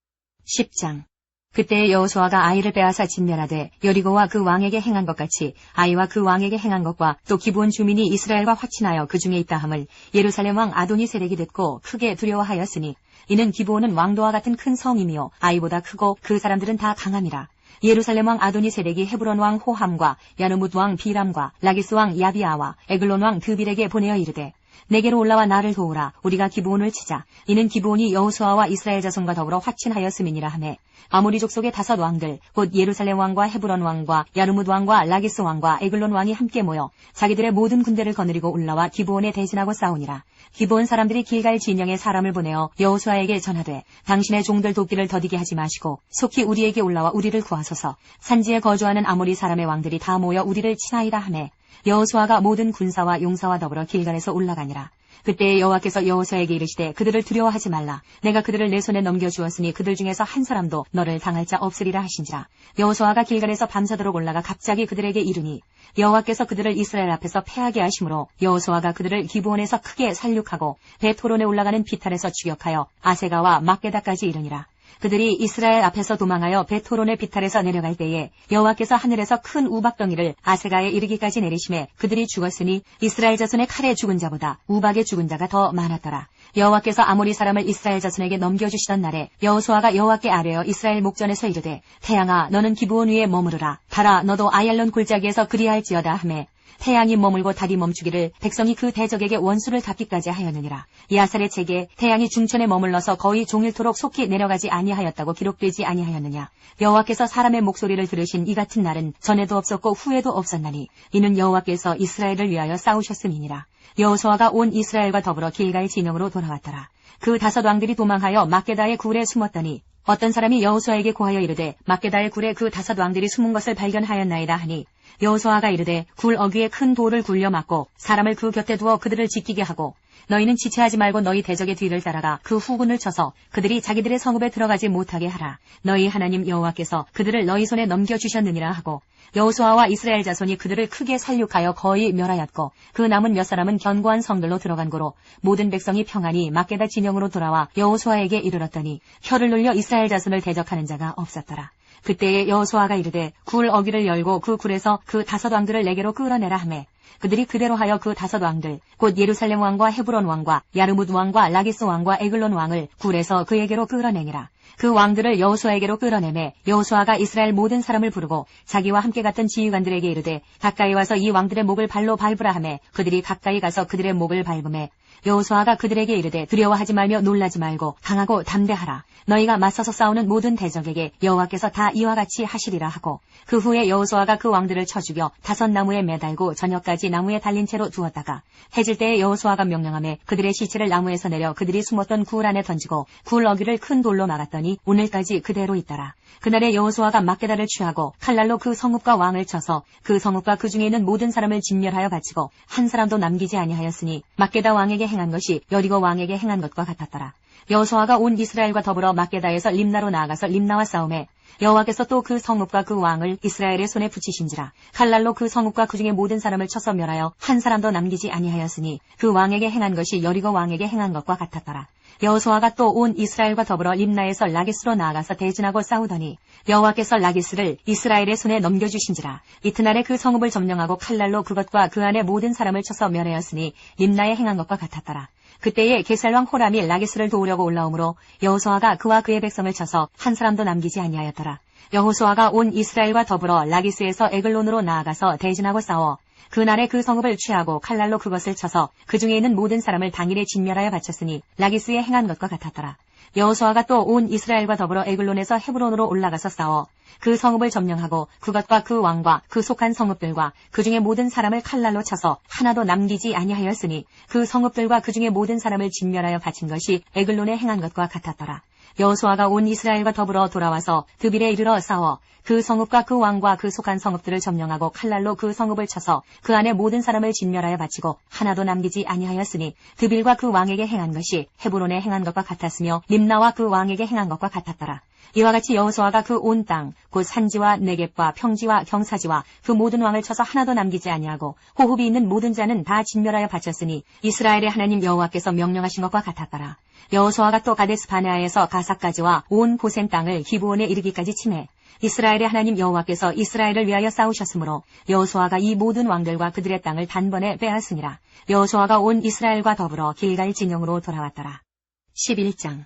10장. 그때 여호수아가 아이를 빼앗아 진멸하되 여리고와 그 왕에게 행한 것 같이 아이와 그 왕에게 행한 것과 또 기브온 주민이 이스라엘과 확친하여 그 중에 있다 함을 예루살렘 왕 아도니세덱이 듣고 크게 두려워하였으니 이는 기브온은 왕도와 같은 큰 성이며 아이보다 크고 그 사람들은 다 강함이라. 예루살렘 왕 아도니세덱이 헤브론 왕 호함과 야르뭇 왕 비람과 라기스 왕 야비아와 에글론 왕 드빌에게 보내어 이르되 내게로 올라와 나를 도우라. 우리가 기브온을 치자. 이는 기브온이 여호수아와 이스라엘 자손과 더불어 확친하였음이니라 하매 아모리 족속의 5 왕들 곧 예루살렘 왕과 헤브론 왕과 야르뭇 왕과 라기스 왕과 에글론 왕이 함께 모여 자기들의 모든 군대를 거느리고 올라와 기브온에 대진하고 싸우니라. 기브온 사람들이 길갈 진영에 사람을 보내어 여호수아에게 전하되 당신의 종들 돕기를 더디게 하지 마시고 속히 우리에게 올라와 우리를 구하소서. 산지에 거주하는 아모리 사람의 왕들이 다 모여 우리를 치나이다 하매 여호수아가 모든 군사와 용사와 더불어 길갈에서 올라가니라. 그때 여호와께서 여호수아에게 이르시되 그들을 두려워하지 말라. 내가 그들을 내 손에 넘겨주었으니 그들 중에서 한 사람도 너를 당할 자 없으리라 하신지라. 여호수아가 길갈에서 밤새도록 올라가 갑자기 그들에게 이르니 여호와께서 그들을 이스라엘 앞에서 패하게 하심으로 여호수아가 그들을 기브온에서 크게 살육하고 베토론에 올라가는 비탈에서 추격하여 아세가와 막게다까지 이르니라. 그들이 이스라엘 앞에서 도망하여 베토론의 비탈에서 내려갈 때에 여호와께서 하늘에서 큰 우박덩이를 아세가에 이르기까지 내리심에 그들이 죽었으니 이스라엘 자손의 칼에 죽은 자보다 우박에 죽은 자가 더 많았더라. 여호와께서 아모리 사람을 이스라엘 자손에게 넘겨주시던 날에 여호수아가 여호와께 아뢰어 이스라엘 목전에서 이르되 태양아 너는 기브온 위에 머무르라. 달아 너도 아얄론 골짜기에서 그리할지어다 하매 태양이 머물고 달이 멈추기를 백성이 그 대적에게 원수를 갚기까지 하였느니라. 야살의 책에 태양이 중천에 머물러서 거의 종일토록 속히 내려가지 아니하였다고 기록되지 아니하였느냐. 여호와께서 사람의 목소리를 들으신 이 같은 날은 전에도 없었고 후에도 없었나니 이는 여호와께서 이스라엘을 위하여 싸우셨음이니라. 여호수아가 온 이스라엘과 더불어 길갈 진영으로 돌아왔더라. 그 5 왕들이 도망하여 막게다의 굴에 숨었더니 어떤 사람이 여호수아에게 고하여 이르되 막게다의 굴에 그 5 왕들이 숨은 것을 발견하였나이다 하니 여호수아가 이르되 굴 어귀에 큰 돌을 굴려 막고 사람을 그 곁에 두어 그들을 지키게 하고 너희는 지체하지 말고 너희 대적의 뒤를 따라가 그 후군을 쳐서 그들이 자기들의 성읍에 들어가지 못하게 하라. 너희 하나님 여호와께서 그들을 너희 손에 넘겨주셨느니라 하고 여호수아와 이스라엘 자손이 그들을 크게 살육하여 거의 멸하였고 그 남은 몇 사람은 견고한 성들로 들어간 고로 모든 백성이 평안히 막게다 진영으로 돌아와 여호수아에게 이르렀더니 혀를 놀려 이스라엘 자손을 대적하는 자가 없었더라. 그때에 여호수아가 이르되 굴 어귀를 열고 그 굴에서 그 5 왕들을 내게로 끌어내라 하매 그들이 그대로 하여 그 5 왕들 곧 예루살렘 왕과 헤브론 왕과 야르뭇 왕과 라기스 왕과 에글론 왕을 굴에서 그에게로 끌어내니라. 그 왕들을 여호수아에게로 끌어내매 여호수아가 이스라엘 모든 사람을 부르고 자기와 함께 갔던 지휘관들에게 이르되 가까이 와서 이 왕들의 목을 발로 밟으라 하매 그들이 가까이 가서 그들의 목을 밟음에 여호수아가 그들에게 이르되 두려워하지 말며 놀라지 말고 강하고 담대하라. 너희가 맞서서 싸우는 모든 대적에게 여호와께서 다 이와 같이 하시리라 하고 그 후에 여호수아가 그 왕들을 쳐 죽여 5 나무에 매달고 저녁까지 나무에 달린 채로 두었다가 해질 때에 여호수아가 명령하매 그들의 시체를 나무에서 내려 그들이 숨었던 굴 안에 던지고 굴 어귀를 큰 돌로 막았더니 오늘까지 그대로 있더라. 그날에 여호수아가 막게다를 취하고 칼날로 그 성읍과 왕을 쳐서 그 성읍과 그 중에 있는 모든 사람을 진멸하여 바치고 한 사람도 남기지 아니하였으니 막게다 왕에게 행한 것이 여리고 왕에게 행한 것과 같았더라. 여호수아가 온 이스라엘과 더불어 막게다에서 림나로 나아가서 림나와 싸움에 여호와께서 또 그 성읍과 그 왕을 이스라엘의 손에 붙이신지라. 칼날로 그 성읍과 그 중에 모든 사람을 쳐서 멸하여 한 사람도 남기지 아니하였으니 그 왕에게 행한 것이 여리고 왕에게 행한 것과 같았더라. 여호수아가 또 온 이스라엘과 더불어 림나에서 라기스로 나아가서 대진하고 싸우더니 여호와께서 라기스를 이스라엘의 손에 넘겨주신지라. 이튿날에 그 성읍을 점령하고 칼날로 그것과 그 안에 모든 사람을 쳐서 멸하였으니 림나에 행한 것과 같았더라. 그때에 게살왕 호람이 라기스를 도우려고 올라오므로 여호수아가 그와 그의 백성을 쳐서 한 사람도 남기지 아니하였더라. 여호수아가 온 이스라엘과 더불어 라기스에서 에글론으로 나아가서 대진하고 싸워 그날에 그 성읍을 취하고 칼날로 그것을 쳐서 그 중에 있는 모든 사람을 당일에 진멸하여 바쳤으니 라기스에 행한 것과 같았더라. 여호수아가 또 온 이스라엘과 더불어 에글론에서 헤브론으로 올라가서 싸워 그 성읍을 점령하고 그것과 그 왕과 그 속한 성읍들과 그 중에 모든 사람을 칼날로 쳐서 하나도 남기지 아니하였으니 그 성읍들과 그 중에 모든 사람을 진멸하여 바친 것이 에글론에 행한 것과 같았더라. 여호수아가 온 이스라엘과 더불어 돌아와서 드빌에 이르러 싸워 그 성읍과 그 왕과 그 속한 성읍들을 점령하고 칼날로 그 성읍을 쳐서 그 안에 모든 사람을 진멸하여 바치고 하나도 남기지 아니하였으니 드빌과 그 왕에게 행한 것이 헤브론에 행한 것과 같았으며 림나와 그 왕에게 행한 것과 같았더라. 이와 같이 여호수아가 그 온 땅 곧 산지와 네겝과 평지와 경사지와 그 모든 왕을 쳐서 하나도 남기지 아니하고 호흡이 있는 모든 자는 다 진멸하여 바쳤으니 이스라엘의 하나님 여호와께서 명령하신 것과 같았더라. 여호수아가 또 가데스 바네아에서 가사까지와 온 고센 땅을 기브온에 이르기까지 치매 이스라엘의 하나님 여호와께서 이스라엘을 위하여 싸우셨으므로 여호수아가 이 모든 왕들과 그들의 땅을 단번에 빼앗으니라. 여호수아가 온 이스라엘과 더불어 길갈 진영으로 돌아왔더라. 11장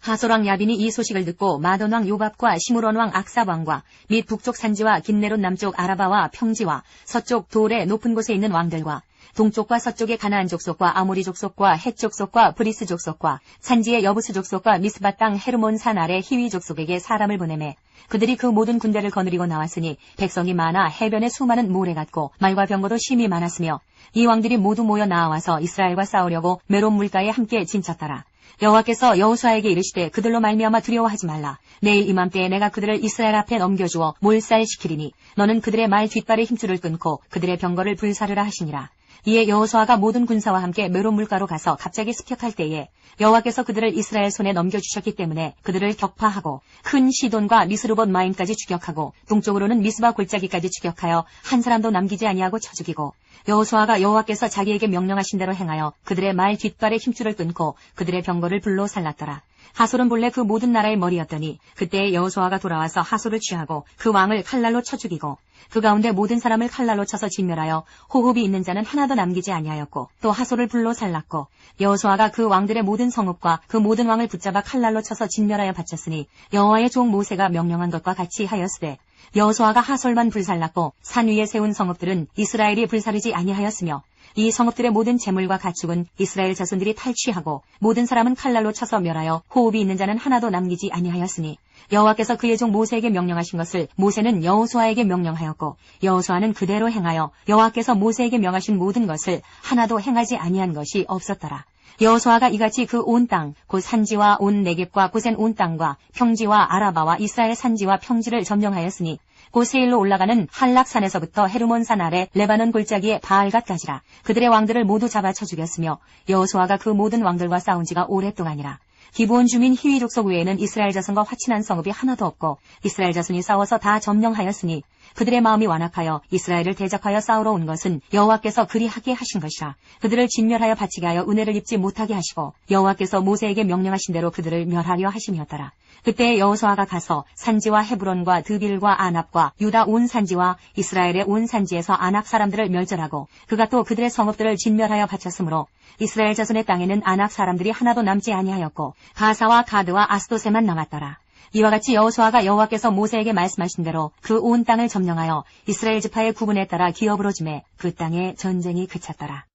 하솔왕 야빈이 이 소식을 듣고 마돈왕 요밥과 시므론왕 악삽왕과 및 북쪽 산지와 긴네롯 남쪽 아라바와 평지와 서쪽 돌의 높은 곳에 있는 왕들과 동쪽과 서쪽의 가나안 족속과 아모리 족속과 헷 족속과 브리스 족속과 산지의 여부스 족속과 미스바 땅 헤르몬 산 아래 히위 족속에게 사람을 보내매 그들이 그 모든 군대를 거느리고 나왔으니 백성이 많아 해변에 수많은 모래 같고 말과 병거도 심히 많았으며 이 왕들이 모두 모여 나와서 이스라엘과 싸우려고 메론 물가에 함께 진쳤더라. 여호와께서 여호수아에게 이르시되 그들로 말미암아 두려워하지 말라. 내일 이맘때에 내가 그들을 이스라엘 앞에 넘겨주어 몰살시키리니 너는 그들의 말 뒷발의 힘줄을 끊고 그들의 병거를 불사르라 하시니라. 이에 여호수아가 모든 군사와 함께 메론 물가로 가서 갑자기 습격할 때에 여호와께서 그들을 이스라엘 손에 넘겨주셨기 때문에 그들을 격파하고 큰 시돈과 미스르봇 마임까지 추격하고 동쪽으로는 미스바 골짜기까지 추격하여 한 사람도 남기지 아니하고 쳐 죽이고 여호수아가 여호와께서 자기에게 명령하신 대로 행하여 그들의 말 뒷발의 힘줄을 끊고 그들의 병거를 불로 살랐더라. 하솔은 본래 그 모든 나라의 머리였더니 그때에 여호수아가 돌아와서 하솔을 취하고 그 왕을 칼날로 쳐 죽이고 그 가운데 모든 사람을 칼날로 쳐서 진멸하여 호흡이 있는 자는 하나도 남기지 아니하였고 또 하솔을 불로 살랐고 여호수아가 그 왕들의 모든 성읍과 그 모든 왕을 붙잡아 칼날로 쳐서 진멸하여 바쳤으니 여호와의 종 모세가 명령한 것과 같이 하였으되 여호수아가 하솔만 불살랐고 산 위에 세운 성읍들은 이스라엘이 불사르지 아니하였으며 이 성읍들의 모든 재물과 가축은 이스라엘 자손들이 탈취하고 모든 사람은 칼날로 쳐서 멸하여 호흡이 있는 자는 하나도 남기지 아니하였으니 여호와께서 그의 종 모세에게 명령하신 것을 모세는 여호수아에게 명령하였고 여호수아는 그대로 행하여 여호와께서 모세에게 명하신 모든 것을 하나도 행하지 아니한 것이 없었더라. 여호수아가 이같이 그 온 땅, 곧 산지와 온 네겝과 고센 온 땅과 평지와 아라바와 이스라엘 산지와 평지를 점령하였으니 곧 세일로 올라가는 한락산에서부터 헤르몬산 아래 레바논 골짜기의 바알갓까지라. 그들의 왕들을 모두 잡아 쳐 죽였으며 여호수아가 그 모든 왕들과 싸운 지가 오랫동안이라. 기브온 주민 히위 족속 외에는 이스라엘 자손과 화친한 성읍이 하나도 없고 이스라엘 자손이 싸워서 다 점령하였으니 그들의 마음이 완악하여 이스라엘을 대적하여 싸우러 온 것은 여호와께서 그리하게 하신 것이라. 그들을 진멸하여 바치게 하여 은혜를 입지 못하게 하시고 여호와께서 모세에게 명령하신 대로 그들을 멸하려 하심이었더라. 그때 여호수아가 가서 산지와 헤브론과 드빌과 아납과 유다 온 산지와 이스라엘의 온 산지에서 아낙 사람들을 멸절하고 그가 또 그들의 성읍들을 진멸하여 바쳤으므로 이스라엘 자손의 땅에는 아낙 사람들이 하나도 남지 아니하였고 가사와 가드와 아스도세만 남았더라. 이와 같이 여호수아가 여호와께서 모세에게 말씀하신 대로 그 온 땅을 점령하여 이스라엘 지파의 구분에 따라 기업으로 주매 그 땅에 전쟁이 그쳤더라.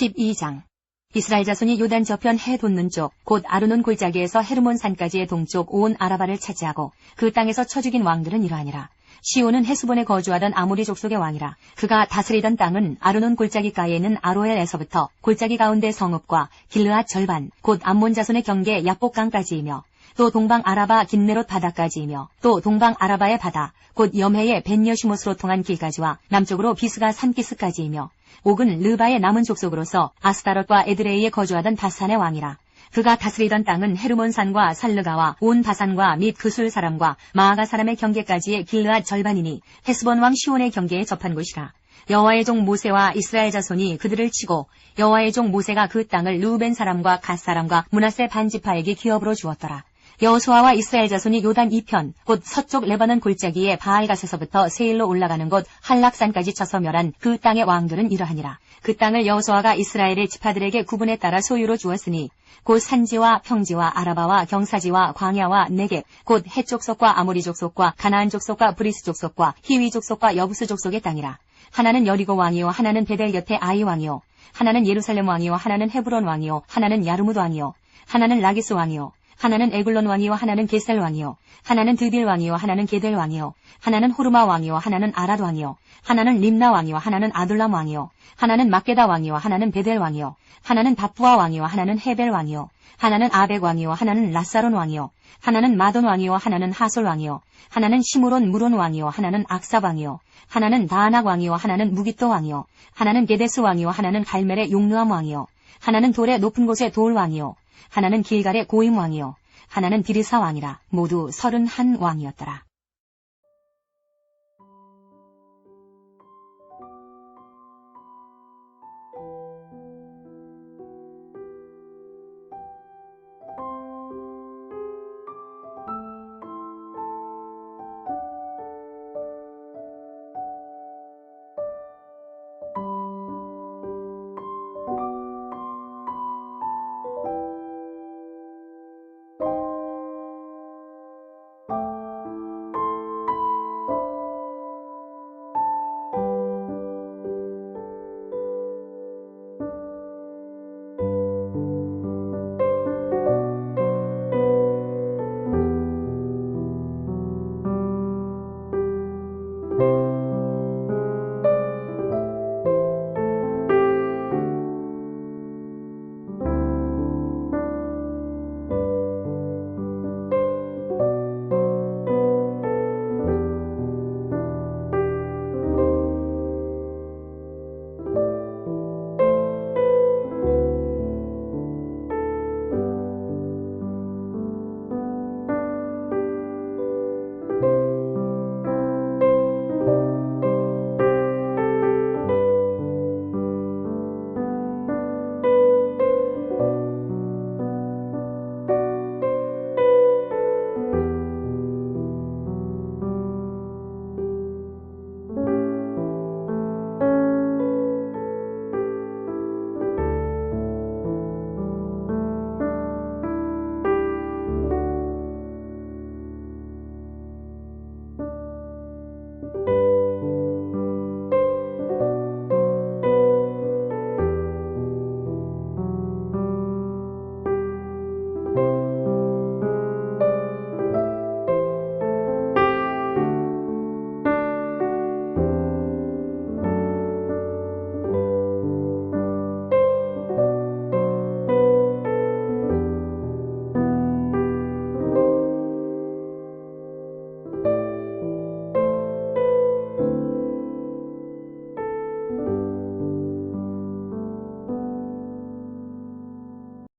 12장 이스라엘 자손이 요단 저편 해 돋는 쪽 곧 아르논 골짜기에서 헤르몬 산까지의 동쪽 온 아라바를 차지하고 그 땅에서 쳐 죽인 왕들은 이러하니라. 시온은 헤스본에 거주하던 아모리 족속의 왕이라. 그가 다스리던 땅은 아르논 골짜기가에 있는 아로엘에서부터 골짜기 가운데 성읍과 길르앗 절반 곧 암몬 자손의 경계 야복강까지이며 또 동방 아라바 긴네롯 바다까지이며 또 동방 아라바의 바다 곧 염해의 벤여시못으로 통한 길까지와 남쪽으로 비스가 산기스까지이며 옥은 르바의 남은 족속으로서 아스타롯과 에드레이에 거주하던 바산의 왕이라. 그가 다스리던 땅은 헤르몬산과 살르가와 온 바산과 및 그술 사람과 마아가 사람의 경계까지의 길르앗 절반이니 헤스본 왕 시온의 경계에 접한 곳이라. 여호와의 종 모세와 이스라엘 자손이 그들을 치고 여호와의 종 모세가 그 땅을 르우벤 사람과 갓 사람과 므낫세 반지파에게 기업으로 주었더라. 여호수아와 이스라엘 자손이 요단 이편 곧 서쪽 레바논 골짜기의 바알갓에서부터 세일로 올라가는 곳 한락산까지 쳐서 멸한 그 땅의 왕들은 이러하니라. 그 땅을 여호수아가 이스라엘의 지파들에게 구분에 따라 소유로 주었으니 곧 산지와 평지와 아라바와 경사지와 광야와 네겝 곧 헷 족속과 아모리 족속과 가나안 족속과 브리스 족속과 히위 족속과 여부스 족속의 땅이라. 하나는 여리고 왕이요 하나는 베델 곁에 아이 왕이요 하나는 예루살렘 왕이요 하나는 헤브론 왕이요 하나는 야르뭇 왕이요 하나는 라기스 왕이요 하나는 에글론 왕이요 하나는 게셀 왕이요 하나는 드빌 왕이요 하나는 게델 왕이요 하나는 호르마 왕이요 하나는 아랏 왕이요 하나는 림나 왕이요 하나는 아둘람 왕이요 하나는 막게다 왕이요 하나는 베델 왕이요 하나는 다푸아 왕이요 하나는 헤벨 왕이요 하나는 아벡 왕이요 하나는 라사론 왕이요 하나는 마돈 왕이요 하나는 하솔 왕이요 하나는 시므론 무론 왕이요 하나는 악사 왕이요 하나는 다아낙 왕이요 하나는 무깃도 왕이요 하나는 게데스 왕이요 하나는 갈멜의 용르암 왕이요 하나는 돌의 높은 곳의 돌 왕이요 하나는 길갈의 고임 왕이요 하나는 디르사 왕이라 모두 31 왕이었더라.